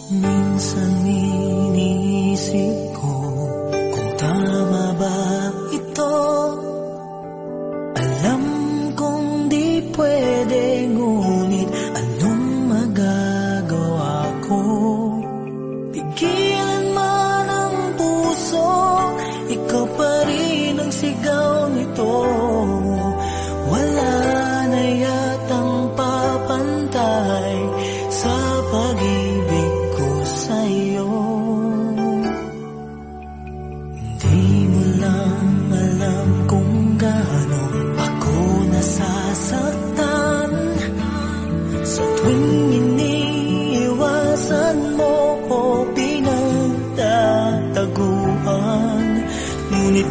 Minsan iniisip ko kung tama ba ito. Alam kong di pwede, ngunit anong magagawa ko? Pigilan man ang puso, ikaw pa rin ang sigaw nito. Wala na yatang papantay sa pag-ibig ko sa'yo. Hindi mo lang alam kung gaano ako nasasaktan sa tuwing iniiwasan mo o pinagtataguan. Ngunit